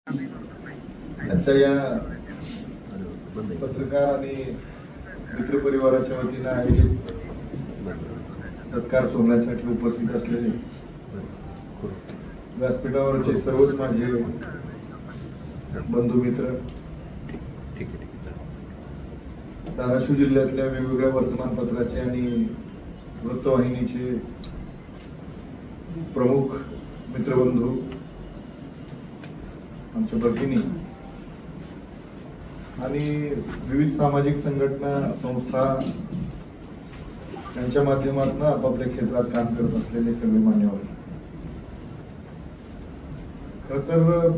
आजच्या या पत्रकार आणि मित्रपरिवाराच्या वतीने आयोजित सत्कार सोहळ्यासाठी उपस्थित असलेले व्यासपीठावरचे सर्वच माझे बंधू मित्र, धाराशिव जिल्ह्यातल्या वेगवेगळ्या वर्तमानपत्राचे आणि वृत्तवाहिनीचे प्रमुख मित्रबंधू, आमच्या भगिनी आणि विविध सामाजिक संघटना संस्था यांच्या माध्यमातून आपापल्या क्षेत्रात काम करत असलेले सगळे मान्यवर, खर तर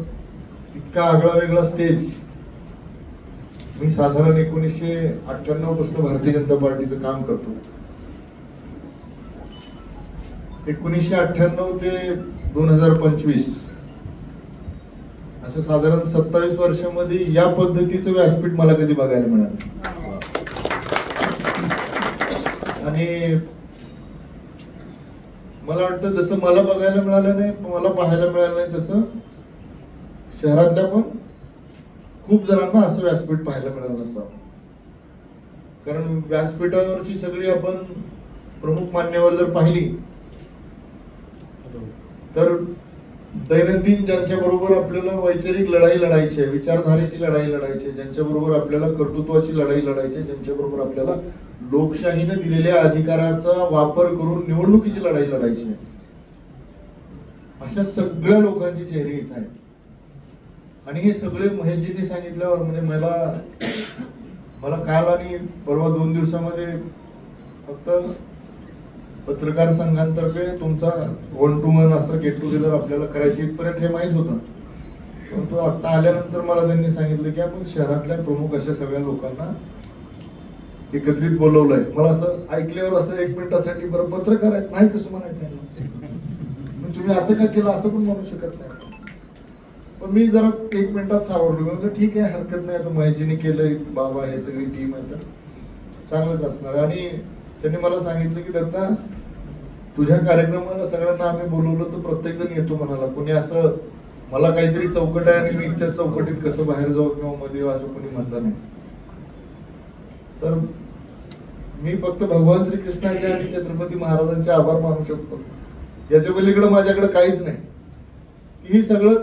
इतका आगळा वेगळा स्टेज मी साधारण 1998 पासून भारतीय जनता पार्टीचं काम करतो. 1998 ते 2025 असं साधारण 27 वर्षांमध्ये या पद्धतीचं व्यासपीठ मला कधी बघायला मिळालं. आणि मला वाटतं जसं मला बघायला मिळालं नाही, मला पाहायला मिळालं नाही, तसं शहरातल्या पण खूप जणांना असं व्यासपीठ पाहायला मिळालं नसावं. कारण व्यासपीठावरची सगळी आपण प्रमुख मान्यवर जर पाहिली तर दैनंदिन ज्यांच्या बरोबर आपल्याला वैचारिक लढाई लढायची आहे, विचारधारेची लढाई लढायची आहे, ज्यांच्या बरोबर आपल्याला कर्तृत्वाची लढाई लढायची आहे, ज्यांच्या बरोबर आपल्याला लोकशाहीने दिलेल्या अधिकाराचा वापर करून निवडणुकीची लढाई लढायची आहे, अशा सगळ्या लोकांची चेहरे इथं आहेत. आणि हे सगळे महेशजींनी सांगितल्यावर म्हणजे मला काल आणि परवा 2 दिवसामध्ये फक्त पत्रकार संघांतर्फे तुमचा 1 to 1 असं गेट टुगेदर आपल्याला करायची इथपर्यंत हे माहित होतं. परंतु आता आल्यानंतर मला त्यांनी सांगितलं की आपण शहरातल्या प्रमुख अशा सगळ्या लोकांना एकत्रित बोलवलंय. मला असं ऐकल्यावर असं 1 मिनिटासाठी बरं पत्रकार आहेत नाही कसं म्हणायचं, तुम्ही असं का केलं असं पण म्हणू शकत नाही. पण मी जरा 1 मिनिटात सावरलो, म्हणजे ठीक आहे हरकत नाही, आता महेशजीने केलंय, बाबा हे सगळी टीम आहे तर चांगलंच असणार. आणि त्यांनी मला सांगितलं की दत्ता तुझ्या कार्यक्रमाला सगळ्यांना आम्ही बोलवलं तर प्रत्येक जण येतो म्हणाला. कोणी असं मला काहीतरी चौकट आहे आणि मी त्या चौकटीत कसं बाहेर जाऊ किंवा मध्ये असं कोणी म्हणलं नाही. तर मी फक्त भगवान श्रीकृष्णाचे आणि छत्रपती महाराजांचे आभार मानू शकतो. याच्या पलीकडे माझ्याकडे काहीच नाही. ही सगळं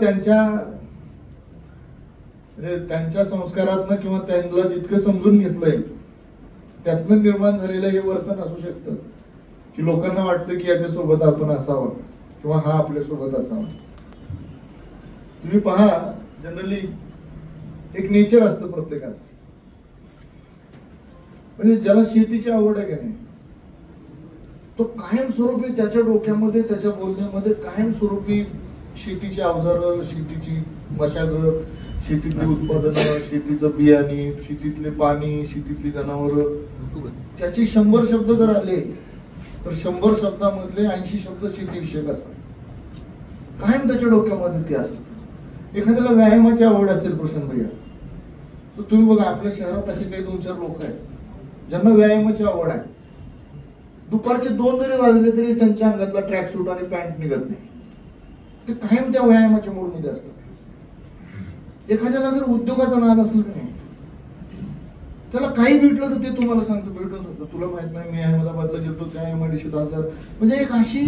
त्यांच्या संस्कारातनं किंवा त्यांना जितकं समजून घेतलंय त्यातनं निर्माण झालेलं हे वर्तन असू शकतं की लोकांना वाटतं की याच्यासोबत आपण असावं किंवा हा आपल्या सोबत असावा. तुम्ही पहा, जनरली एक नेचर असतं प्रत्येकाचं. म्हणजे ज्याला शेतीची आवड आहे का नाही, तो कायमस्वरूपी त्याच्या डोक्यामध्ये त्याच्या बोलण्यामध्ये कायमस्वरूपी शेतीची अवजारं, शेतीची मशागत, शेतीतली उत्पादनं, शेतीचं बियाणे, शेतीतले पाणी, शेतीतली जनावरं, त्याची 100 शब्द जर आले तर 100 शब्दामधले 80 शब्द शेतीविषयक असतात. कायम त्याच्या डोक्यामध्ये ते असतात. एखाद्याला व्यायामाची आवड असेल प्रशांत भैया, तर तुम्ही बघा आपल्या शहरात असे काही 2-4 लोक आहेत ज्यांना व्यायामाची आवड आहे. दुपारचे 2 जरी वाजले तरी त्यांच्या अंगातला ट्रॅक सूट आणि पॅन्ट निघत नाही, ते कायम त्या व्यायामाच्या मूडमध्ये असतात. एखाद्याला जर उद्योगाचा नाद असेल की नाही, त्याला काही भेटलं तर ते तुम्हाला सांगतो भेटत होतं, तुला माहित नाही मी अहमदाबादला गेलो त्या MIDC 10,000. म्हणजे एक अशी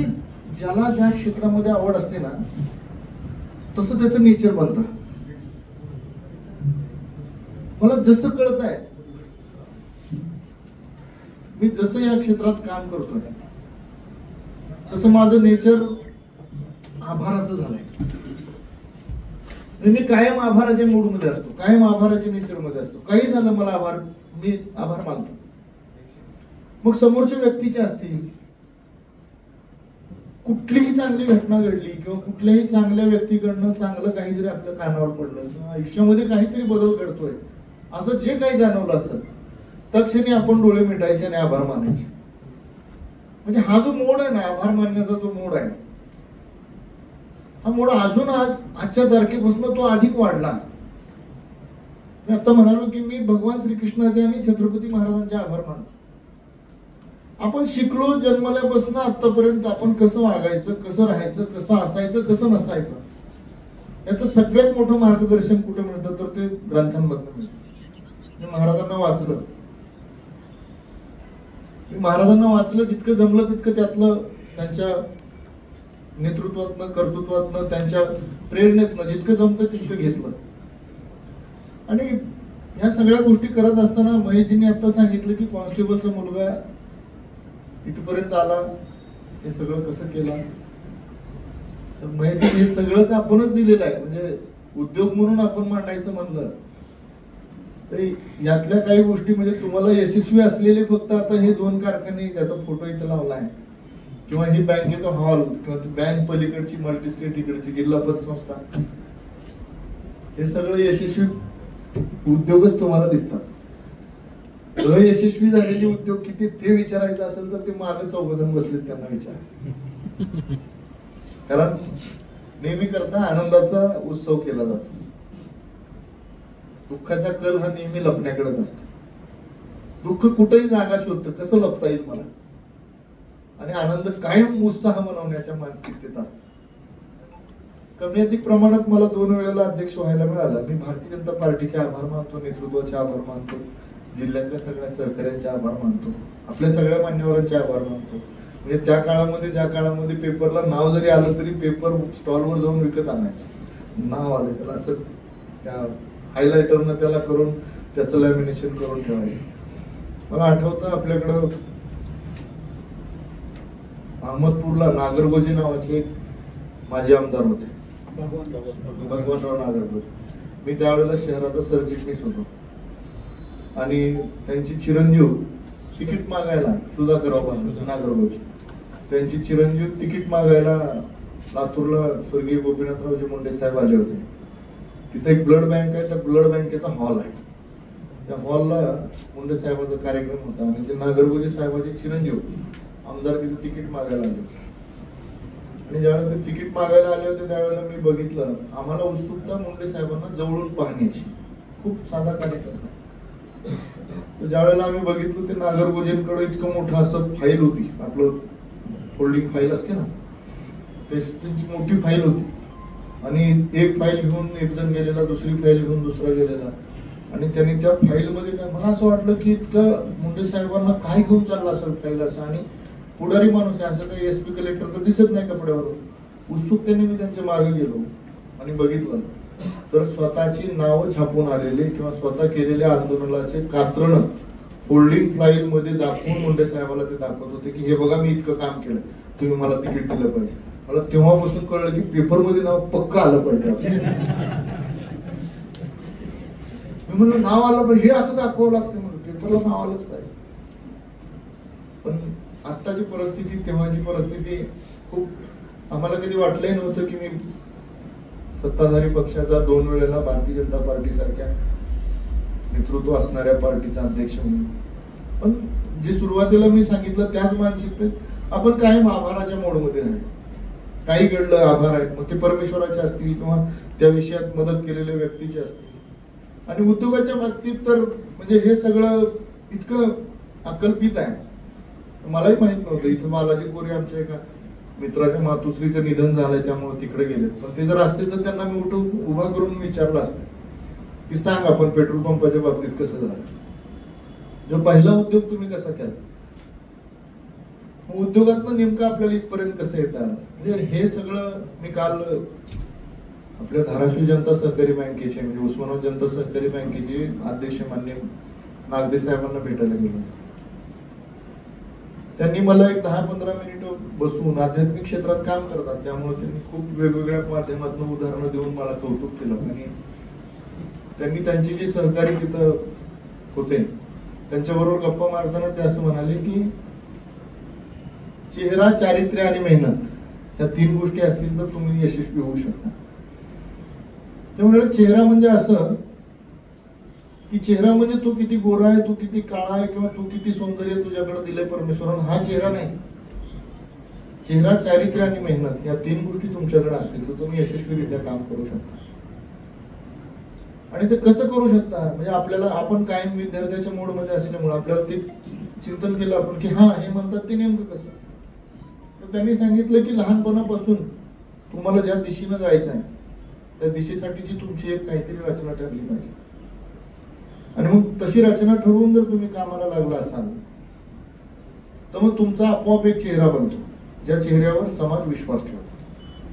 ज्याला ज्या क्षेत्रामध्ये आवड असते ना तसं त्याचं नेचर बनतं. मला जसं कळत आहे, मी जसं या क्षेत्रात काम करतोय तसं माझं नेचर आभाराचं झालंय. मी कायम आभाराच्या मूड मध्ये असतो, कायम आभाराच्या नेचर मध्ये असतो. काही झालं मला मी आभार मानतो. मग समोरच्या व्यक्तीचे असतील, कुठलीही चांगली घटना घडली किंवा कुठल्याही चांगल्या व्यक्तीकडनं चांगलं काहीतरी आपल्या कानावर पडलं, आयुष्यामध्ये काहीतरी बदल घडतोय असं जे काही जाणवलं असेल तक्षणी आपण डोळे मिटायचे आणि आभार मानायचे. म्हणजे हा जो मोड आहे ना, आभार मानण्याचा जो मोड आहे, हा मोड अजून आजच्या तारखेपासून तो अधिक वाढला. मी आता म्हणालो की मी भगवान श्रीकृष्णाचे आणि छत्रपती महाराजांचे आभार मानतो. आपण शिकलो जन्मल्यापासून आतापर्यंत आपण कसं वागायचं, कसं राहायचं, कसं असायचं, कसं नसायचं, याचं सगळ्यात मोठं मार्गदर्शन कुठे मिळतं तर ते ग्रंथांमधनं मिळतं. मी महाराजांना वाचलं, जितकं जमलं तितकं त्यातलं त्यांच्या नेतृत्वातनं, कर्तृत्वातनं, त्यांच्या प्रेरणेतनं जितकं जमतं तितकं घेतलं. आणि ह्या सगळ्या गोष्टी करत असताना महेशजींनी आता सांगितलं की कॉन्स्टेबलचा मुलगा इथपर्यंत आला, हे सगळं कसं केलं. तर महेशजी हे सगळं तर आपणच दिलेलं आहे. म्हणजे उद्योग म्हणून आपण मांडायचं म्हणलं तर यातल्या काही गोष्टी म्हणजे तुम्हाला यशस्वी असलेले फक्त आता हे 2 कारखाने, त्याचा फोटो इथे लावला आहे, किंवा ही बँकेचा हॉल, किंवा बँक पलीकडची मल्टीस्टेट इकडची जिल्हा पतसंस्था, हे सगळं यशस्वी उद्योगच तुम्हाला दिसतात. अयशस्वी झालेले उद्योग किती ते विचारायचं असेल तर ते मागे 4 जण बसलेत, त्यांना विचार. कारण नेहमी करता आनंदाचा उत्सव केला जातो, दुःखाचा कल हा नेहमी लपण्याकडेच असतो. दुःख कुठेही जागा शोधतं, कसं लपता येईल मला, आणि आनंद कायम उत्साह मनवण्याच्या मानसिकतेत असतो. कमी अधिक प्रमाणात मला 2 वेळेला अध्यक्ष व्हायला मिळालं. मी भारतीय जनता पार्टीचे आभार मानतो, नेतृत्वाचे आभार मानतो, जिल्ह्यातल्या सगळ्या सहकाऱ्यांचे आभार मानतो, आपल्या सगळ्या मान्यवरांचे आभार मानतो. म्हणजे त्या काळामध्ये, ज्या काळामध्ये पेपरला नाव जरी आलं तरी पेपर स्टॉलवर जाऊन विकत आणायचं. नाव आलं त्याला असं त्या हायलायटरनं त्याला करून त्याचं लॅमिनेशन करून ठेवायचं. मला आठवतं आपल्याकडं अहमदपूरला नागरगोजे नावाचे माजी आमदार होते, भगवानराव नागरगोजे. मी त्यावेळेला शहराचा सरचिटणीस होतो आणि त्यांची चिरंजीव तिकीट मागायला, सुधाकरराव नागरगोजे, त्यांची चिरंजीव तिकीट मागायला लातूरला स्वर्गीय गोपीनाथरावजी मुंडे साहेब आले होते. तिथे एक ब्लड बँक आहे, त्या ब्लड बँकेचा हॉल आहे. त्या हॉलला मुंडे साहेबांचा कार्यक्रम होता आणि ते नागरगोजे साहेबाचे चिरंजीव आमदारकीचं तिकीट मागायला आले. आणि ज्यावेळेला ते तिकीट मागायला आले होते त्यावेळेला मी बघितलं, आम्हाला उत्सुकता मुंडे साहेबांना जवळून पाहण्याची. खूप साधा कार्यक्रम. ज्यावेळेला आम्ही बघितलं ते नागरगोजेंकडे इतकं मोठं असं फाईल होती, आपलं फोल्डिंग फाईल असते ना, त्याची मोठी फाईल होती. आणि एक फाईल घेऊन एक जण गेलेला, दुसरी फाईल घेऊन दुसरा गेलेला, आणि त्यांनी त्या फाईल मध्ये काय, मला असं वाटलं की इतकं मुंडे साहेबांना काय घेऊन चालला असेल फाईल असं. आणि पुढारी माणूस आहे, असं काही एसपी कलेक्टर तर दिसत नाही कपड्यावरून. उत्सुकतेने मी त्यांच्या मागे गेलो आणि बघितलं तर स्वतःची नावं छापून आलेले किंवा स्वतः केलेल्या आंदोलनाचे कात्रण फोल्डिंग फाईल मध्ये दाखवून मुंडे साहेबाला ते दाखवत होते की हे बघा मी इतकं काम केलं, तुम्ही मला तिकीट दिलं पाहिजे. मला तेव्हापासून कळलं की पेपर मध्ये नाव पक्क आलं पाहिजे. मी म्हणलं नाव आलं पाहिजे, हे असं दाखवावं लागतं, म्हणून पेपरला नाव आलंच पाहिजे. पण आत्ताची परिस्थिती, तेव्हाची परिस्थिती खूप आम्हाला कधी वाटलंही नव्हतं की मी सत्ताधारी पक्षाचा 2 वेळेला भारतीय जनता पार्टी सारख्या नेतृत्व असणाऱ्या पार्टीचा अध्यक्ष म्हणून. पण जे सुरुवातीला मी सांगितलं त्याच मानसिकतेत आपण कायम आभाराच्या मोडमध्ये राहिलो. काही घडलं, आभार आहेत, मग ते परमेश्वराचे असतील किंवा त्या विषयात मदत केलेल्या व्यक्तीचे असतील. आणि उद्योगाच्या बाबतीत तर म्हणजे हे सगळं इतकं अकल्पित आहे. मलाही माहित नव्हतं. इथं बालाजी कोरे आमच्या एका मित्राच्या मातुश्रीचं निधन झालंय त्यामुळे तिकडे गेले. पण ते जर असते तर त्यांना मी उभा करून विचारलं असतं की सांग आपण पेट्रोल पंपाच्या बाबतीत कसं झालं, जो पहिला उद्योग तुम्ही कसा केला, उद्योगातनं नेमकं आपल्याला इथपर्यंत कसं येतं. म्हणजे हे सगळं मी काल आपल्या धाराशिव जनता सहकारी बँकेचे म्हणजे उस्मानाबाद जनता सहकारी बँकेचे अध्यक्ष मान्य नागदे साहेबांना भेटायला गेलो. त्यांनी मला एक 10-15 मिनिटं बसून आध्यात्मिक क्षेत्रात काम करतात त्यामुळे त्यांनी खूप वेगवेगळ्या माध्यमातून उदाहरणं देऊन मला कौतुक केलं. आणि त्यांनी त्यांचे जे सहकारी तिथं होते त्यांच्याबरोबर गप्पा मारताना ते असं म्हणाले की चेहरा, चारित्र्य आणि मेहनत या 3 गोष्टी असतील तर तुम्ही यशस्वी होऊ शकता. त्यामुळे चेहरा म्हणजे असं की चेहरा म्हणजे तू किती गोरा आहे, तू किती काळा आहे किंवा तू किती सौंदर्य तुझ्याकडे दिलंय परमेश्वरानं, हा चेहरा नाही. चेहरा, चारित्र्य आणि मेहनत या 3 गोष्टी तुमच्याकडे असतील तर तुम्ही यशस्वीरित्या काम करू शकता. आणि ते कसं करू शकता म्हणजे आपल्याला, आपण कायम विद्यार्थ्याच्या मोडमध्ये असल्यामुळे आपल्याला ते चिंतन केलं आपण की हा हे म्हणतात ते नेमकं कसं. तर त्यांनी सांगितलं की लहानपणापासून तुम्हाला ज्या दिशेनं जायचं आहे त्या दिशेसाठीची तुमची एक काहीतरी रचना ठरली पाहिजे. आणि मग तशी रचना ठरवून जर तुम्ही कामाला लागला असाल तर मग तुमचा आपोआप एक चेहरा बनतो, ज्या चेहऱ्यावर समाज विश्वास ठेवतो.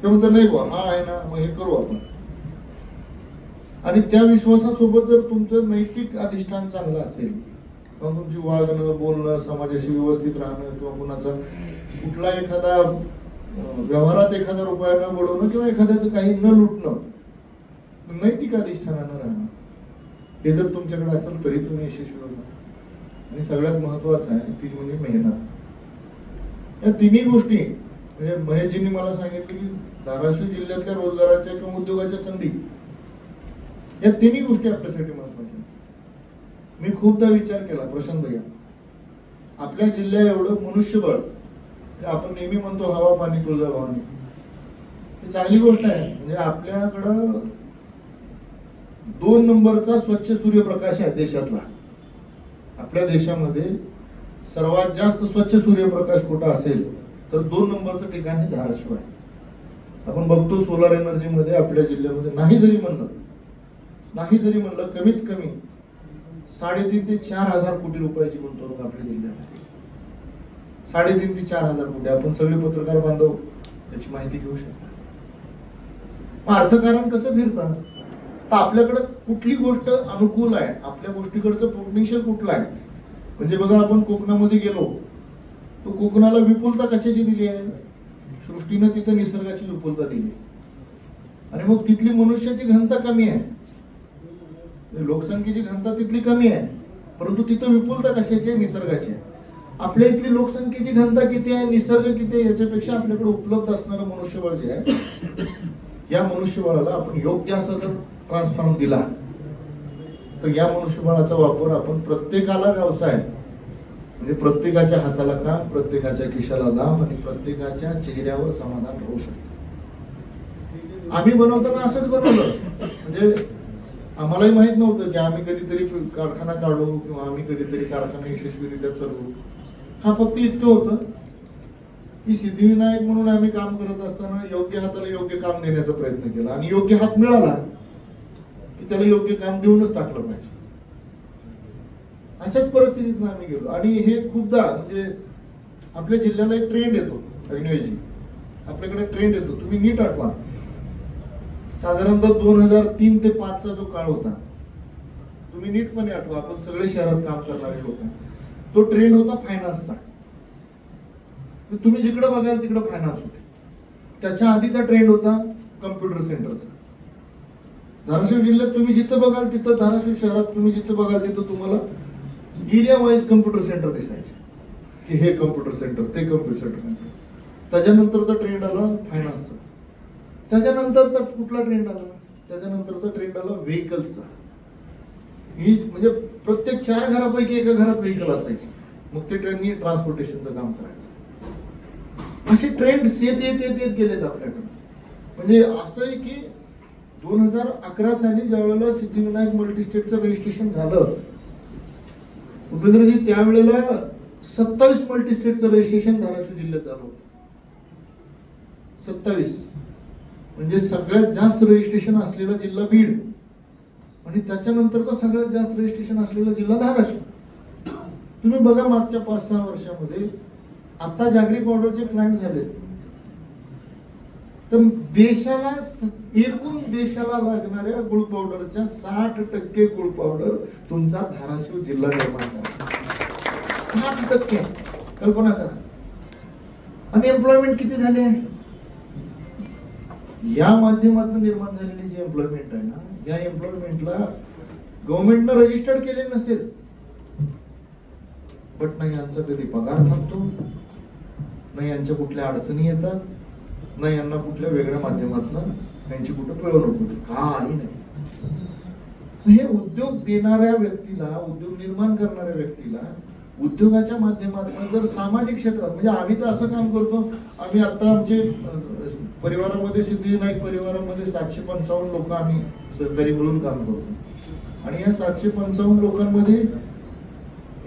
ते म्हणतात नाही बुवा हा आहे ना, मग हे करू आपण. आणि त्या विश्वासासोबत जर तुमचं नैतिक अधिष्ठान चांगलं असेल किंवा तुमची वागणं बोलणं समाजाशी व्यवस्थित राहणं किंवा कुणाचा कुठला एखादा व्यवहारात एखादा रुपया न बुडवणं किंवा एखाद्याचं काही न लुटणं, नैतिक अधिष्ठानानं राहणं, हे जर तुमच्याकडे असेल तरी तुम्ही यशस्वी होणार. आणि सगळ्यात महत्वाचं आहे ती म्हणजे मेहनत. या तिन्ही गोष्टी म्हणजे महेशजींनी मला सांगितलं की धाराशिव जिल्ह्यातल्या रोजगाराच्या किंवा उद्योगाच्या संधी, या तिन्ही गोष्टी आपल्यासाठी महत्वाच्या. मी खूपदा विचार केला, प्रशांत भैया आपल्या जिल्ह्या एवढं मनुष्यबळ, आपण नेहमी म्हणतो हवा पाणी तुळजाभवानी, ही चांगली गोष्ट आहे. म्हणजे आपल्याकडं 2 नंबरचा स्वच्छ सूर्यप्रकाश आहे देशातला. आपल्या देशामध्ये सर्वात जास्त स्वच्छ सूर्यप्रकाश कुठं असेल तर 2 नंबरचं ठिकाण हे धाराशिव आहे. आपण बघतो सोलार एनर्जी मध्ये आपल्या जिल्ह्यामध्ये नाही जरी म्हणलं कमीत कमी 3.5 ते 4 हजार कोटी रुपयाची गुंतवणूक आपल्या जिल्ह्यात आहे. 3.5 ते 4 हजार कोटी. आपण सगळे पत्रकार बांधव याची माहिती घेऊ शकता. मग अर्थकारण कसं फिरतं तर आपल्याकडे कुठली गोष्ट अनुकूल आहे, आपल्या गोष्टीकडचं पोटेन्शियल कुठलं आहे. म्हणजे बघा आपण कोकणामध्ये गेलो तो कोकणाला विपुलता कशाची दिली आहे, सृष्टीनं तिथं निसर्गाची विपुलता दिली. आणि मग तिथली मनुष्याची घनता कमी आहे, लोकसंख्येची घनता तिथली कमी आहे, परंतु तिथं विपुलता कशाची आहे, निसर्गाची आहे. आपल्या इथली लोकसंख्येची घनता किती आहे, निसर्ग किती आहे, याच्यापेक्षा आपल्याकडे उपलब्ध असणारं मनुष्यबळ जे आहे, या मनुष्यबळाला आपण योग्य असं जर ट्रान्सफॉर्म दिला तर या मनुष्यबळाचा वापर आपण प्रत्येकाला व्यवसाय म्हणजे प्रत्येकाच्या हाताला काम, प्रत्येकाच्या खिशाला दाम आणि प्रत्येकाच्या चेहऱ्यावर समाधान राहू शकतो. आम्ही बनवताना असंच बनवलं. म्हणजे आम्हालाही माहित नव्हतं की आम्ही कधीतरी कारखाना काढू किंवा आम्ही कधीतरी कारखाना यशस्वीरित्या चालवू. हा फक्त इतकं होतं की सिद्धिविनायक म्हणून आम्ही काम करत असताना योग्य हाताला योग्य काम देण्याचा प्रयत्न केला आणि योग्य हात मिळाला की त्याला योग्य काम देऊनच टाकलं पाहिजे. अशाच परिस्थितीतून आम्ही गेलो. आणि हे खूपदा म्हणजे आपल्या जिल्ह्याला एक ट्रेंड येतो, अग्निवेजी आपल्याकडे ट्रेंड येतो, तुम्ही नीट आठवा. साधारणतः 2003 ते 5 चा जो काळ होता, तुम्ही नीटपणे आठवा, आपण सगळे शहरात काम करणारे लोक, तो ट्रेंड होता फायनान्सचा. तुम्ही जिकडे बघाल तिकडे फायनान्स होते. त्याच्या आधीचा ट्रेंड होता कम्प्युटर सेंटरचा. धाराशिव जिल्ह्यात तुम्ही जिथं बघाल तिथं, धाराशिव शहरात तुम्ही जिथं बघाल तिथं तुम्हाला एरिया वाईज कम्प्युटर सेंटर दिसायचे की हे कम्प्युटर सेंटर, ते कम्प्युटर सेंटर. त्याच्यानंतरचा ट्रेंड आला फायनान्सचा. त्याच्यानंतर कुठला ट्रेंड आला, त्याच्यानंतरचा ट्रेंड आला व्हेकल्सचा. ही म्हणजे प्रत्येक 4 घरापैकी एका घरात व्हेकल असायचे. मग ते ट्रेननी ट्रान्सपोर्टेशनचं काम करायचं. असे ट्रेंड येत येत येत येत गेलेत आपल्याकडे. म्हणजे असं आहे की 2011 साली ज्यावेळेला सिद्धिविनायक मल्टीस्टेटचं रजिस्ट्रेशन झालं, उपेंद्रजी त्यावेळेला 27 मल्टीस्टेटचं रजिस्ट्रेशन धाराशिव जिल्ह्यात झालं होतं. 27 म्हणजे सगळ्यात जास्त रजिस्ट्रेशन असलेला जिल्हा बीड आणि त्याच्यानंतरचा सगळ्यात जास्त रजिस्ट्रेशन असलेला जिल्हा धाराशिव. तुम्ही बघा मागच्या 5-6 वर्षामध्ये आता जागरी पावडरचे प्लांट झाले तर देशाला एकूण देशाला लागणाऱ्या गुळ पावडरच्या 60% गुळ पावडर तुमचा धाराशिव जिल्हा निर्माण करा. 60%. कल्पना करा. अनएम्प्लॉयमेंट किती झाले आहे. या माध्यमातून निर्माण झालेली जी एम्प्लॉयमेंट आहे ना, या एम्प्लॉयमेंटला गव्हर्नमेंटनं रजिस्टर्ड केले नसेल बट नाही यांचा कधी पगार थांबतो, नाही यांच्या कुठल्या अडचणी येतात, नाही यांना कुठल्या वेगळ्या माध्यमातून त्यांची कुठं पिळवणूक होते, काही नाही. हे उद्योग देणाऱ्या व्यक्तीला, उद्योग निर्माण करणाऱ्या व्यक्तीला उद्योगाच्या माध्यमातून जर सामाजिक क्षेत्रात, म्हणजे आम्ही तर असं काम करतो, आम्ही आता आमचे परिवारामध्ये सिद्धिविनायक परिवारामध्ये 755 लोक आम्ही सहकारी मिळून काम करतो. आणि या 755 लोकांमध्ये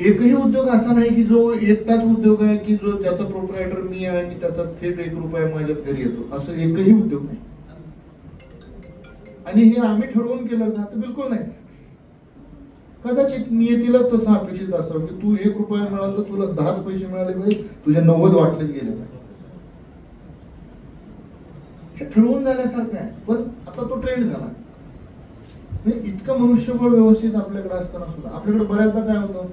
एकही उद्योग असा नाही की जो एकटाच उद्योग आहे की जो त्याचा प्रोप्रायटर मी आहे आणि त्याचा थेट 1 रुपया माझ्याच घरी येतो, असं एकही उद्योग नाही. आणि हे आम्ही ठरवून केलं ना तर बिलकुल नाही. कदाचित नियतीलाच तसं अपेक्षित असावं की तू 1 रुपया मिळाला तर तुला 10च पैसे मिळाले पाहिजे, तुझे 90 वाटलेच गेले पाहिजे. हे ठरवून झाल्यासारखं आहे. पण आता तो ट्रेंड झाला. इतकं मनुष्यबळ व्यवस्थित आपल्याकडे असताना सुद्धा आपल्याकडे बऱ्याचदा काय होतं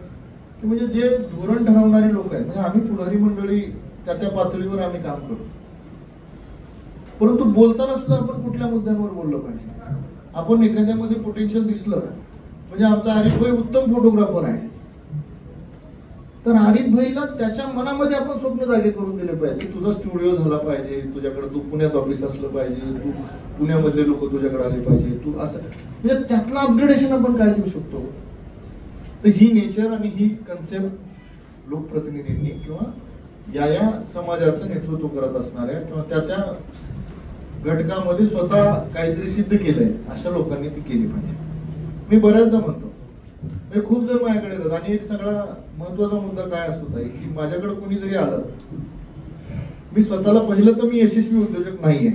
की म्हणजे जे धोरण ठरवणारी लोक आहेत, म्हणजे आम्ही पुढारी मंडळी त्या पातळीवर आम्ही काम करतो, परंतु बोलताना सुद्धा आपण कुठल्या मुद्द्यांवर बोललं पाहिजे. आपण एखाद्यामध्ये पोटेन्शियल दिसलं, म्हणजे आमचा आरिफ भाई उत्तम फोटोग्राफर आहे, तर आरिफ भाईला त्याच्या मनामध्ये आपण स्वप्न जागे करून दिले पाहिजे. तुझा स्टुडिओ झाला पाहिजे, तुझ्याकडे तू पुण्यात ऑफिस असलं पाहिजे, तू पुण्यामधले लोक तुझ्याकडे आले पाहिजे, तू असं म्हणजे त्यातलं अपग्रेडेशन आपण काय देऊ शकतो. तर ही नेचर आणि ही कन्सेप्ट लोकप्रतिनिधींनी किंवा या समाजाचं नेतृत्व करत असणाऱ्या किंवा त्या घटकामध्ये स्वतः काहीतरी सिद्ध केलंय अशा लोकांनी ती केली पाहिजे. मी बऱ्याचदा म्हणतो, खूप जण माझ्याकडे येतात आणि एक सगळा महत्वाचा मुद्दा काय असतो ताई की माझ्याकडे कोणी जरी आलं, मी स्वतःला पहिलं तर मी यशस्वी उद्योजक नाहीये.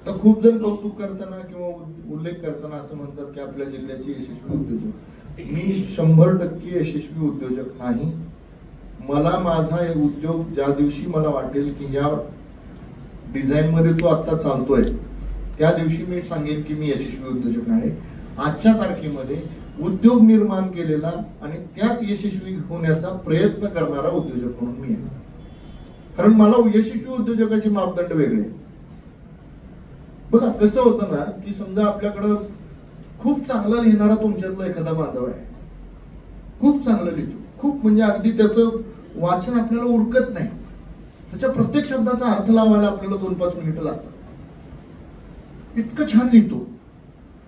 तर खूप जण कौतुक करताना किंवा उल्लेख करताना असं म्हणतात की आपल्या जिल्ह्याचे यशस्वी उद्योजक. मी 100% यशस्वी उद्योजक नाही. मला माझा उद्योग ज्या दिवशी मला वाटेल की या डिझाईन मध्ये तो आता चालतोय, त्या दिवशी मी सांगेन की मी यशस्वी उद्योजक नाही. आजच्या तारखेमध्ये उद्योग निर्माण केलेला आणि त्यात यशस्वी होण्याचा प्रयत्न करणारा उद्योजक म्हणून मी आहे. कारण मला यशस्वी उद्योजकाचे मापदंड वेगळे. बघा कसं होतं ना की समजा आपल्याकडं खूप चांगला लिहिणारा तुमच्यातला एखादा बांधव आहे, खूप चांगलं लिहितो, खूप म्हणजे अगदी त्याचं वाचन आपल्याला उरकत नाही, त्याच्या प्रत्येक शब्दाचा अर्थ लावायला आपल्याला 2-5 मिनिटं लागतात, इतकं छान लिहितो.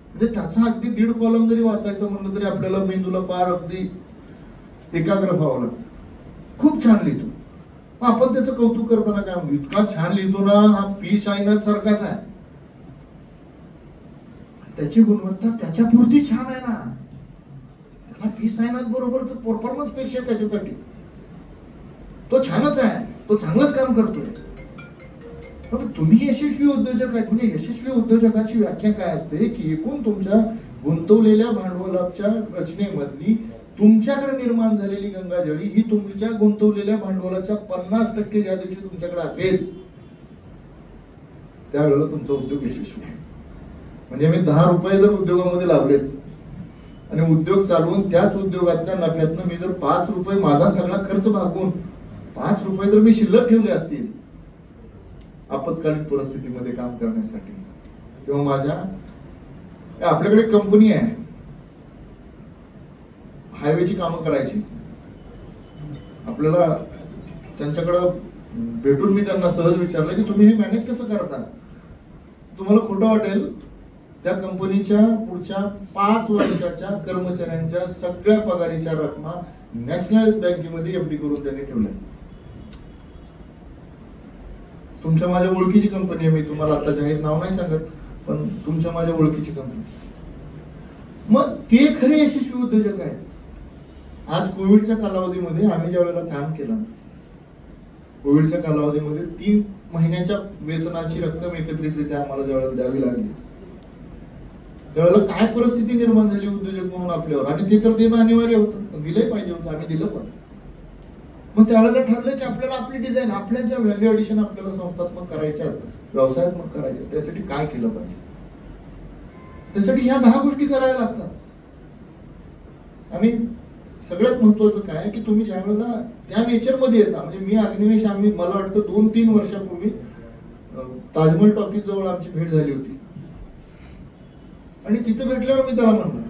म्हणजे त्याचा अगदी 1.5 कॉलम जरी वाचायचं म्हणलं तरी आपल्याला मेंदूला पार अगदी एकाग्र व्हावं लागतं. खूप छान लिहितो. आपण त्याचं कौतुक करताना काय म्हणतो, इतका छान लिहितो ना, हा पी साईनाथ सारखाच आहे. त्याची गुणवत्ता त्याच्या पुरती छान आहे ना, त्याला पी साईनाथ बरोबरच परफॉर्मन्स पेक्षा कशासाठी, तो छानच आहे, तो चांगलंच काम करतोय. तुम्ही यशस्वी उद्योजक आहेत. म्हणजे यशस्वी उद्योजकाची व्याख्या काय असते की एकूण तुमच्या गुंतवलेल्या भांडवलाच्या रचनेमधली तुमच्याकडे निर्माण झालेली गंगाजळी ही तुमच्या गुंतवलेल्या भांडवलाच्या 50% ज्या दिवशी तुमच्याकडे असेल त्यावेळेला तुमचा उद्योग यशस्वी आहे. म्हणजे मी 10 रुपये जर उद्योगामध्ये लावलेत आणि उद्योग चालवून त्याच उद्योगातल्या नफ्यातनं मी जर 5 रुपये माझा सगळा खर्च भागवून 5 रुपये जर मी शिल्लक ठेवले असतील आपत्कालीन परिस्थितीमध्ये काम करण्यासाठी, किंवा माझ्या आपल्याकडे कंपनी आहे हायवेची कामं करायची, आपल्याला त्यांच्याकडं भेटून मी त्यांना सहज विचारलं की तुम्ही हे मॅनेज कसं करता. तुम्हाला खोटं वाटेल, त्या कंपनीच्या पुढच्या 5 वर्षाच्या कर्मचाऱ्यांच्या सगळ्या पगारीच्या रकमा नॅशनल बँकेमध्ये एफडी करून त्यांनी ठेवल्या. तुमच्या माझ्या ओळखीची कंपनी आहे, मी तुम्हाला आता जाहीर नाव नाही सांगत, पण तुमच्या माझ्या ओळखीची कंपनी. मग ते खरे यशस्वी उद्योजक आहेत. आज कोविडच्या कालावधीमध्ये आम्ही ज्या वेळेला काम केलं, कोविडच्या कालावधीमध्ये 3 महिन्याच्या वेतनाची रक्कम एकत्रितरित्या आम्हाला ज्यावेळेला द्यावी लागली, त्यावेळेला काय परिस्थिती निर्माण झाली उद्योजक म्हणून आपल्यावर. आणि ते तर देणं अनिवार्य होतं, दिलंही पाहिजे होतं, आम्ही दिलं पण. मग त्यावेळेला ठरलं की आपल्याला आपली डिझाईन, आपल्या ज्या व्हॅल्यू ऍडिशन आपल्याला संस्थात्मक करायच्या, व्यवसायात्मक करायच्या, त्यासाठी काय केलं पाहिजे. त्यासाठी ह्या 10 गोष्टी करायला लागतात. आणि सगळ्यात महत्वाचं काय की तुम्ही ज्या वेळेला त्या नेचरमध्ये येता, म्हणजे मी अग्निवेश, आम्ही मला वाटतं 2-3 वर्षापूर्वी ताजमहल टॉकीज जवळ आमची भेट झाली होती. आणि तिथे भेटल्यावर मी त्याला म्हणलं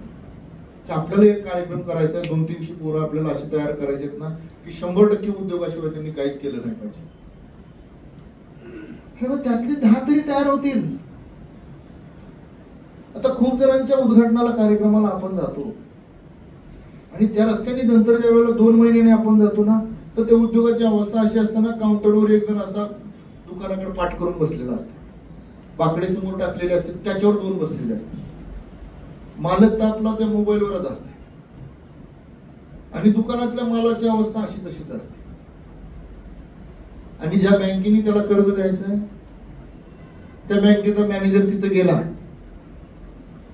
की आपल्याला एक कार्यक्रम करायचा आहे, 200-300 पोरं आपल्याला असे तयार करायचे आहेत ना की 100% उद्योगाशिवाय त्यांनी काहीच केलं नाही पाहिजे. त्यातले 10 तरी तयार होतील. आता खूप जणांच्या उद्घाटनाला कार्यक्रमाला आपण जातो आणि त्या रस्त्याने नंतर ज्या वेळेला 2 महिन्याने आपण जातो ना, तर त्या उद्योगाची अवस्था अशी असताना काउंटरवर एक जण असा दुकानाकडे पाठ करून बसलेला असतो, बाकडे समोर टाकलेले असते, त्याच्यावर 2 बसलेले असतात. मालक तर आपला त्या मोबाईलवरच असते आणि दुकानातल्या मालाची अवस्था अशी तशीच असते. आणि ज्या बँकेने त्याला कर्ज द्यायचंय त्या बँकेचा मॅनेजर तिथे गेला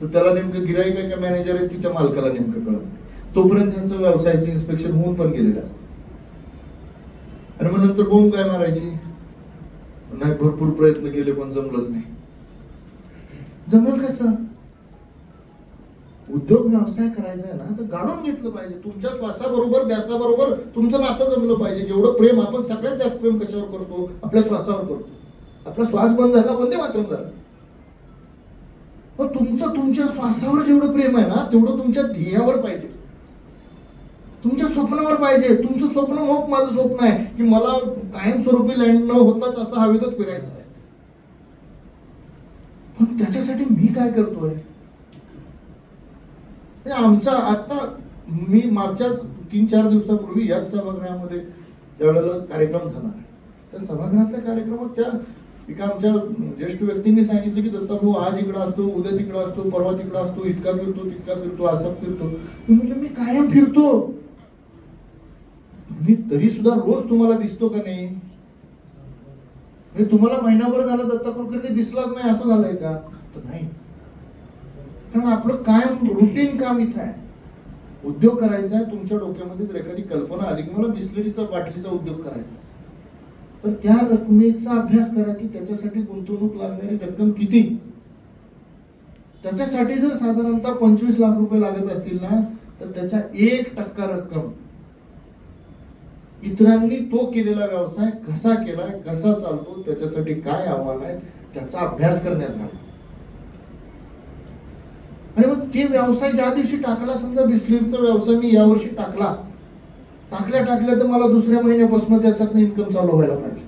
तर त्याला नेमकं गिराईक आहे का मॅनेजर आहे तिच्या मालकाला नेमकं कळत, तोपर्यंत त्यांचं व्यवसायाचं इन्स्पेक्शन होऊन पण गेलेलं असतं. आणि मग नंतर बोंब काय मारायची, नाही भरपूर प्रयत्न केले पण जमलंच नाही. जमेल कसं? उद्योग व्यवसाय करायचा आहे ना तर गाडून घेतलं पाहिजे. तुमच्या श्वासाबरोबर ध्यासाबरोबर तुमचं नातं जमलं पाहिजे. जेवढं प्रेम आपण सगळ्यात जास्त प्रेम कशावर करतो? आपल्या श्वासावर करतो. आपला श्वास बंद झाला, वंदे मातरम झाला. पण तुमचं तुमच्या श्वासावर जेवढं प्रेम आहे ना तेवढं तुमच्या ध्येयावर पाहिजे, तुमच्या स्वप्नावर पाहिजे. तुमचं स्वप्न मग माझं स्वप्न आहे की मला कायमस्वरूपी लँड न होताच असं हवेतच फिरायचं आहे. पण त्याच्यासाठी मी काय करतोय? आमचा आता मी मागच्याच 3-4 दिवसापूर्वी याच सभागृहामध्ये ज्यावेळेला कार्यक्रम झाला त्या सभागृहातल्या कार्यक्रमात त्या एका आमच्या ज्येष्ठ व्यक्तींनी सांगितलं की दत्ताभाऊ आज इकडं असतो, उद्या तिकडं असतो, परवा तिकडं असतो, इतका फिरतो तितका फिरतो, असा फिरतो. मी म्हटलं मी कायम फिरतो, मी तरी सुद्धा रोज तुम्हाला दिसतो का नाही? तुम्हाला महिनाभर झाला दत्ता कुलकर्णी दिसलाच नाही असं झालंय का? तर नाही, कारण आपलं कायम रुटीन काम इथं आहे. उद्योग करायचा आहे. तुमच्या डोक्यामध्ये जर एखादी कल्पना आली की मला बिस्लरीचा बाटलीचा उद्योग करायचा, तर त्या रकमेचा अभ्यास करा की त्याच्यासाठी गुंतवणूक लागणारी रक्कम किती. त्याच्यासाठी जर साधारणतः 25 लाख रुपये लागत असतील ना तर त्याच्या 1% रक्कम इतरांनी तो केलेला व्यवसाय कसा केलाय, कसा चालतो, त्याच्यासाठी काय आव्हान आहे त्याचा अभ्यास करण्यात आला. आणि मग ते व्यवसाय ज्या दिवशी टाकला, समजा बिस्लरीचा व्यवसाय मी यावर्षी टाकल्या तर मला दुसऱ्या महिन्यापासून त्याच्यात इन्कम चालू व्हायला पाहिजे.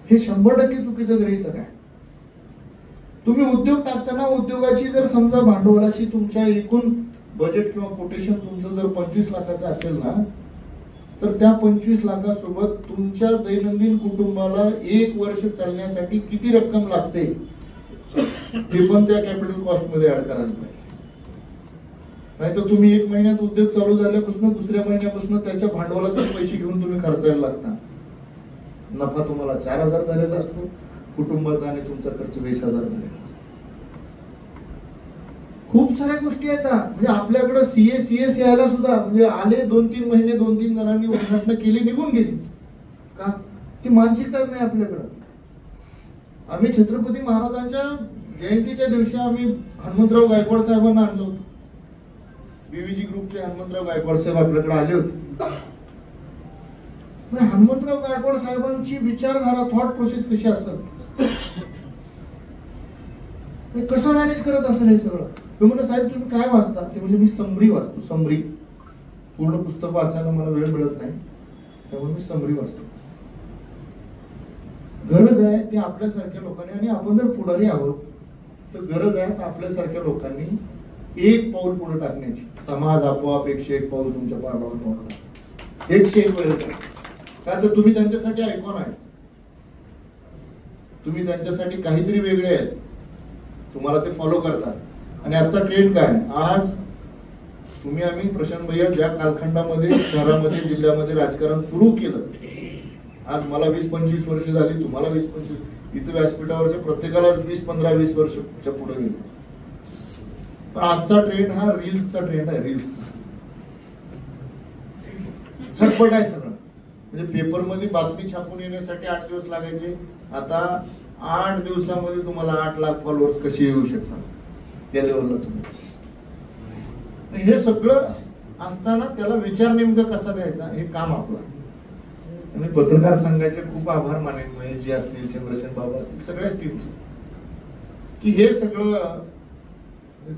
हे 100% चुकीचं गृहीतक आहे. तुम्ही उद्योग टाकताना उद्योगाची जर समजा भांडवलाची तुमच्या एकूण बजेट किंवा कोटेशन तुमचं जर 25 लाखाचं असेल ना तर त्या 25 लाखासोबत तुमच्या दैनंदिन कुटुंबाला 1 वर्ष चालण्यासाठी किती रक्कम लागते ते पण त्या कॅपिटल कॉस्ट मध्ये ऍड करायला पाहिजे. नाही तर तुम्ही 1 महिन्यात उद्योग चालू झाल्यापासून दुसऱ्या महिन्यापासून त्याच्या भांडवलाचे पैसे घेऊन तुम्ही खर्चायला लागता. नफा तुम्हाला 4,000 झालेला असतो, कुटुंबाचा आणि तुमचा खर्च 20,000 झालेला. खूप साऱ्या गोष्टी आहेत. म्हणजे आपल्याकडे सीएस यायला सुद्धा म्हणजे आले 2-3 महिने 2-3 जणांनी उद्घाटन केली, निघून गेली का? ती मानसिकताच नाही आपल्याकडं. आम्ही छत्रपती महाराजांच्या जयंतीच्या दिवशी आम्ही हनुमंतराव गायकवाड साहेबांना आणलो होतो. बीव्हीजी ग्रुपचे हनुमंतराव गायकवाड साहेब आपल्याकडे आले होते. हनुमंतराव गायकवाड साहेबांची विचारधारा, थॉट प्रोसेस कशी असेल, कसं मॅनेज करत असेल हे सगळं. मी म्हणलं साहेब तुम्ही काय वाचता? ते म्हणजे मी समरी वाचतो. समरी, पूर्ण पुस्तक वाचायला मला वेळ मिळत नाही त्यामुळे मी समरी वाचतो. गरज आहे ते आपल्यासारख्या लोकांनी, आणि आपण जर पुढारी आहोत तर गरज आहे आपल्यासारख्या लोकांनी 1 पाऊल पुढे टाकण्याची. समाज आपोआप 101 पाऊल तुमच्या पावलावर टाकणार. 101 वेळ काय तर तुम्ही त्यांच्यासाठी ऐकून आहे, तुम्ही त्यांच्यासाठी काहीतरी वेगळे आहेत, तुम्हाला ते फॉलो करतात. आणि आजचा ट्रेंड काय? आज तुम्ही आम्ही प्रशांत भैया ज्या कालखंडामध्ये शहरामध्ये जिल्ह्यामध्ये राजकारण सुरू केलं, आज मला 20-25 वर्ष झाली, तुम्हाला 20-25, इथे व्यासपीठावरच्या प्रत्येकाला 20-15-20 वर्षच्या पुढे गेलो. पण आजचा ट्रेंड हा रील्सचा ट्रेंड आहे. रील्सचा झटपट आहे सगळं. म्हणजे पेपरमध्ये बातमी छापून येण्यासाठी 8 दिवस लागायचे, आता 8 दिवसामध्ये तुम्हाला 8 लाख फॉलोअर्स कसे येऊ शकतात त्या लेवलला तुम्ही. हे सगळं असताना त्याला विचार नेमका कसा द्यायचा हे काम आपलं. आणि पत्रकार संघाचे खूप आभार मानेन, महेश जी असतील, चंद्रसेन बाबा असतील, सगळ्याच टीमचे, की हे सगळं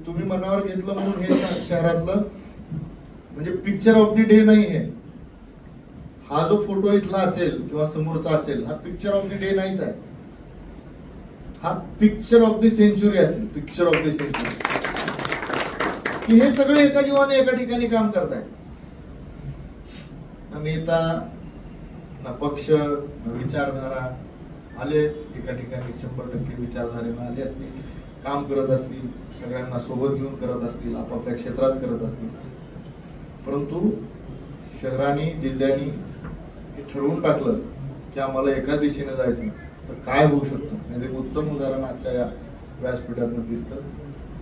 तुम्ही मनावर घेतलं म्हणून हे शहरातलं म्हणजे पिक्चर ऑफ द डे नाही आहे. हा जो फोटो इथला असेल किंवा समोरचा असेल हा पिक्चर ऑफ द डे नाहीच आहे, हा पिक्चर ऑफ द सेंचुरी असेल. पिक्चर ऑफ द सेंचुरी की हे सगळे एका जीवाने एका ठिकाणी काम करतायत. नेता ना पक्ष ना विचारधारा आले एका ठिकाणी 100% विचारधारेला आले असतील, काम करत असतील, सगळ्यांना सोबत घेऊन करत असतील, आपापल्या क्षेत्रात करत असतील. परंतु शहरांनी जिल्ह्यांनी ठरवून टाकलं की आम्हाला एका दिशेने जायचं तर काय होऊ शकतं म्हणजे एक उत्तम उदाहरण आजच्या या व्यासपीठातून दिसतं.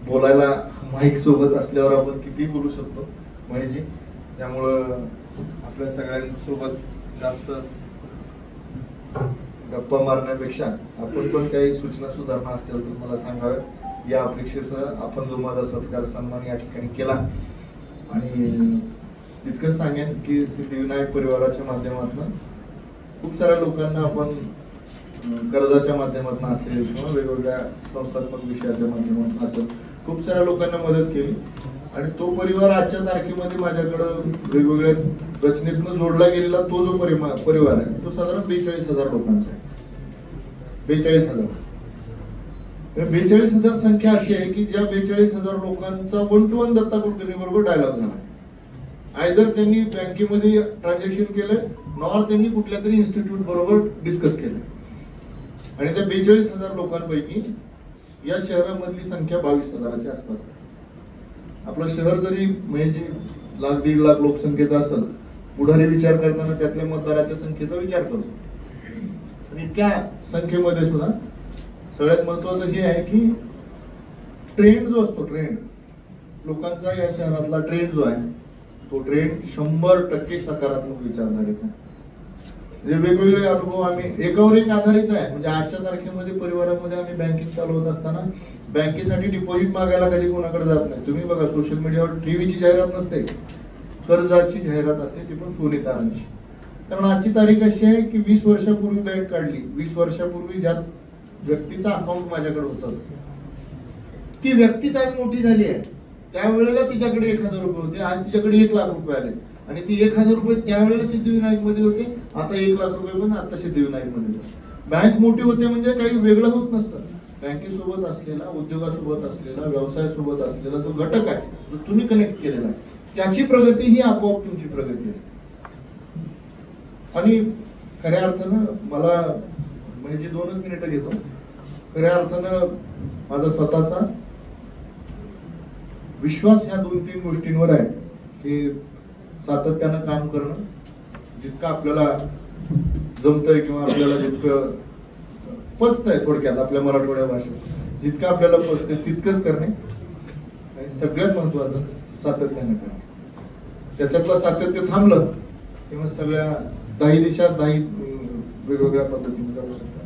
बोलायला माईक सोबत असल्यावर आपण किती बोलू शकतो महेशजी. त्यामुळं आपल्या सगळ्यांसोबत जास्त गप्पा मारण्यापेक्षा आपण पण काही सूचना सुधारणा असतील तर मला सांगाव्यात या अपेक्षेसह आपण जो माझा सत्कार सन्मान या ठिकाणी केला. आणि इतकंच सांगेन की सिद्धिविनायक परिवाराच्या माध्यमातून खूप साऱ्या लोकांना आपण कर्जाच्या माध्यमातून असेल किंवा वेगवेगळ्या संस्थात्मक विषयाच्या माध्यमातून असेल खूप साऱ्या लोकांना मदत केली. आणि तो परिवार आजच्या तारखेमध्ये माझ्याकडं वेगवेगळ्या रचनेतून जोडला गेलेला तो जो परिवार आहे तो साधारण 42,000 लोकांचा आहे. 42,000. 42,000 संख्या अशी आहे की ज्या 42,000 लोकांचा 1 to 1 दत्ता कुलकर्णी बरोबर डायलॉग झाला. आयदर त्यांनी बँकेमध्ये ट्रान्झॅक्शन केलंय नॉर त्यांनी कुठल्या तरी इन्स्टिट्यूट बरोबर डिस्कस केलंय. आणि त्या 42,000 लोकांपैकी या शहरामधली संख्या 22,000च्या आसपास आहे. आपलं शहर जरी म्हणजे 1,00,000-1.5 लाख लोकसंख्येचं असेल पुढारी विचार करताना त्यातल्या मतदाराच्या संख्येचा विचार करतो. आणि इतक्या संख्येमध्ये सुद्धा सगळ्यात महत्वाचं हे आहे की ट्रेंड जो असतो लोकांचा या शहरातला ट्रेंड जो आहे तो ट्रेंड 100% सकारात्मक विचारधारेचा. म्हणजे वेगवेगळे अनुभव आम्ही एकावर एक आधारित आहे. म्हणजे आजच्या तारखेमध्ये परिवारामध्ये आम्ही बँकिंग चालवत असताना बँकेसाठी डिपॉझिट मागायला कधी कोणाकडे जात नाही. तुम्ही बघा सोशल मीडियावर टीव्हीची जाहिरात नसते, कर्जाची जाहिरात असते, ती पण सोनी तारांची. कारण आजची तारीख अशी आहे की 20 वर्षापूर्वी बँक काढली. 20 वर्षापूर्वी ज्या व्यक्तीचा अकाउंट माझ्याकडे होतं ती व्यक्तीच आज मोठी झाली आहे. त्यावेळेला तिच्याकडे 1,000 रुपये होते, आज तिच्याकडे 1 लाख रुपये आले. आणि ती 1,000 रुपये त्यावेळेला सिद्धिविनायक मध्ये होते, आता 1 लाख रुपये पण आता सिद्धिविनायक मध्ये. बँक मोठी होते म्हणजे काही वेगळं होत नसतं. बँकेसोबत असलेला, उद्योगासोबत असलेला, व्यवसायासोबत असलेला जो घटक आहे जो तुम्ही कनेक्ट केलेला आहे त्याची प्रगती ही आपोआप तुमची प्रगती असते. आणि खऱ्या अर्थानं मला म्हणजे 2 मिनिटं घेतो. खऱ्या अर्थानं माझा स्वतःचा विश्वास ह्या 2-3 गोष्टींवर आहे की सातत्यानं काम करणं, जितकं आपल्याला जमतंय किंवा आपल्याला जितकं पचतंय, थोडक्यात आपल्या मराठवाड्या भाषेत जितकं आपल्याला पचतंय तितकंच करणे. आणि सगळ्यात महत्वाचं सातत्यानं करणे. त्याच्यातलं सातत्य थांबलं किंवा सगळ्या 10 दिशा 10 वेगवेगळ्या पद्धतीने जाऊ शकतात.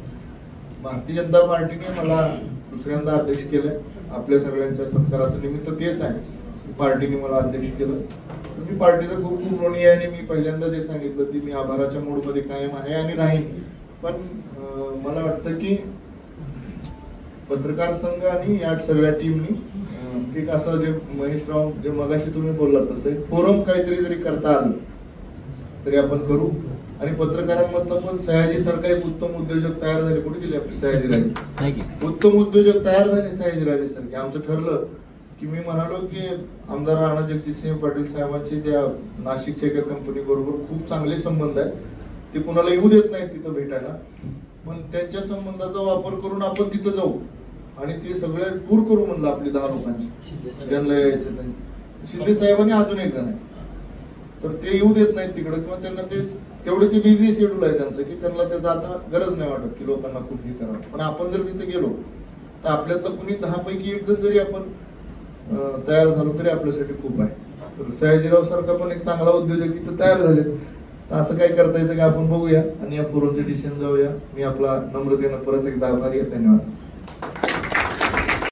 भारतीय जनता पार्टीने मला दुसऱ्यांदा अध्यक्ष केलंय. आपल्या सगळ्यांच्या सत्काराचं निमित्त तेच आहे. पार्टीने मला अध्यक्ष केलं. मी पार्टीचा खूप खूप ऋणी आहे. आणि मी पहिल्यांदा जे सांगितलं ते मी आभाराच्या मूडमध्ये कायम आहे आणि राहीन. पण मला वाटतं की पत्रकार संघ आणि या सगळ्या टीमनी एक असं जे महेशराव जे मगाशी तुम्ही बोललात तसं फोरम काहीतरी जरी करता आलं तरी आपण करू. आणि पत्रकारांमधलं पण सयाजी सारखा एक उत्तम उद्योजक तयार झाले. कुठे गेले आपले सयाजीराजे? उत्तम उद्योजक तयार झाले सयाजीराजे सारखे. आमचं ठरलं की मी म्हणालो की आमदार राणा जगजितसिंह पाटील साहेबांचे त्या नाशिकच्या एका कंपनी बरोबर खूप चांगले संबंध आहेत. ते कुणाला येऊ देत नाहीत तिथं भेटायला, पण त्यांच्या संबंधाचा वापर करून आपण तिथं जाऊ आणि ते सगळे टूर करू म्हणलं आपली 10 लोकांची ज्यांना यायचं. शिंदे साहेबांनी अजून एक जण आहे तर ते येऊ देत नाहीत तिकडे किंवा त्यांना ते तेवढे ते बिझी शेड्यूल आहे त्यांचं की त्यांना त्याचं आता गरज नाही वाटत की लोकांना कुठेही करावं. पण आपण जर तिथे गेलो तर आपल्यातलं कुणी 10 पैकी 1 जण जरी आपण तयार झालो तरी आपल्यासाठी खूप आहे. तर सयाजीराव सारखा पण एक चांगला उद्योजक इथं तयार झाले. असं काय करता येतं की आपण बघूया आणि या पूर्वच्या दिशेने जाऊया. मी आपला नम्रतेनं परत एकदा आभारी आहे. धन्यवाद.